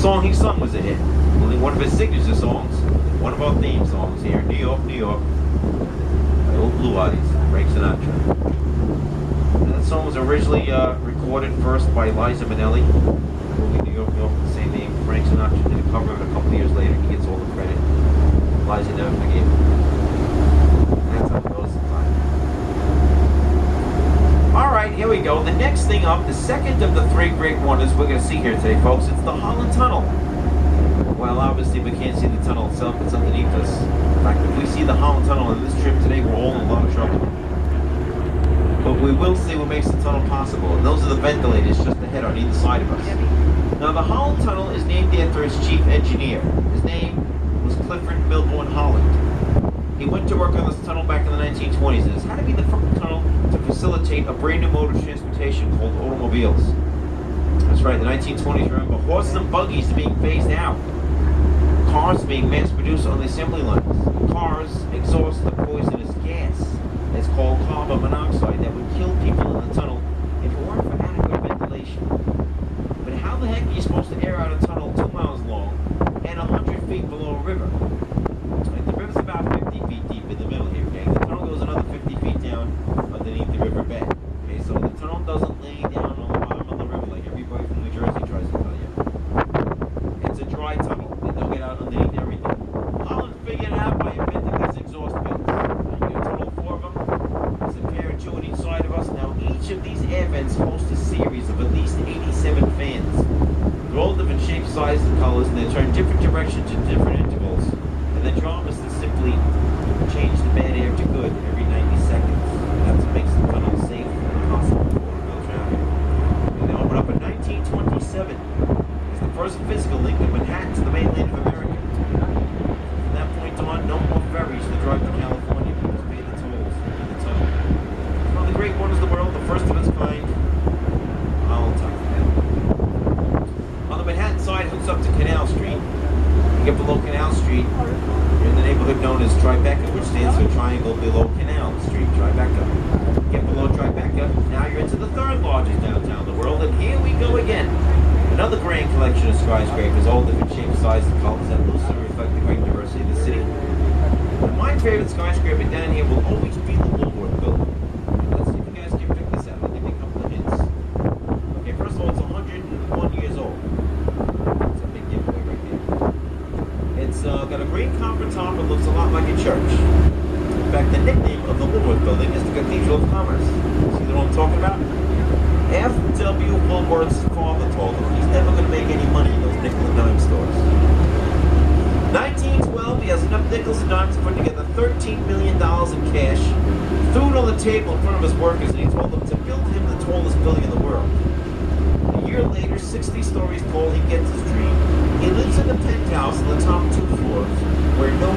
song he sung was a hit. Only one of his signature songs, one of our theme songs here, New York, New York, by Old Blue Eyes, Frank Sinatra. And that song was originally recorded first by Liza Minnelli. New York, New York, the same name. Frank Sinatra did a cover of it a couple years later. He gets all the credit. Liza never forgave him. That's how it goes sometimes. Alright, here we go. The next thing up, the second of the three great wonders we're going to see here today, folks, it's the Holland Tunnel. Well, obviously we can't see the tunnel itself, it's underneath us. In fact, if we see the Holland Tunnel on this trip today, we're all in a lot of trouble. But we will see what makes the tunnel possible, and those are the ventilators just ahead on either side of us. Now, the Holland Tunnel is named after its chief engineer. His name was Clifford Milbourne Holland. He went to work on this tunnel back in the 1920s, and it's had to be the first tunnel to facilitate a brand new mode of transportation called automobiles. That's right, the 1920s, remember, horses and buggies are being phased out. Cars are being mass-produced on the assembly lines. Cars exhaust the poisonous gas. It's called carbon monoxide that would kill people in the tunnel if it weren't for adequate ventilation. But how the heck are you supposed to air out a tunnel 2 miles long and 100 feet below a river? Like, the river's about 50 feet deep in the middle here, okay? The tunnel goes another 50 feet down underneath the river bed. Okay, so the tunnel doesn't lay down on the bottom of the river like everybody from New Jersey tries to tell you. It's a dry tunnel. They don't get out underneath everything. Holland figured it out by inventing these exhaust vents. You get a total of 4 of them. There's a pair of 2 on each side of us. Now, each of these air vents host a series of at least 87 fans. They're all different shapes, sizes, and colors, and they turn different directions at different intervals. And the job is to simply change the bad air to good every 90 seconds. That's what makes the tunnel safe and possible for automobile traffic. And they opened up in 1927. It's the first physical link of Manhattan to the mainland of America. From that point on, no more ferries to drive to California because pay the tolls in the tunnel. It's one of the great wonders of the world, the first of its kind. I'll talk about it. On the Manhattan side, hooks up to Canal Street. You get below Canal Street, you're in the neighborhood known as Tribeca, which stands for Triangle Below Canal Street, Tribeca. Get below Tribeca, now you're into the third largest downtown in the world, and here we go again. Another grand collection of skyscrapers, all different shapes, sizes, and colors that loosely reflect the great diversity of the city. And my favorite skyscraper down here will always be the Woolworth Building. Let's see if you guys can pick this out. I'll give you a couple of hints. Okay, first of all, it's 101 years old. It's a big giveaway right there. It's got a green copper top and looks a lot like a church. In fact, the nickname of the Woolworth Building is the Cathedral of Commerce. See what I'm talking about? F.W. Woolworth's father told him he's never going to make any money in those nickel and dime stores. 1912, he has enough nickels and dimes to put together $13 million in cash, threw it on the table in front of his workers, and he told them to build him the tallest building in the world. A year later, 60 stories tall, he gets his dream. He lives in a penthouse on the top 2 floors, where no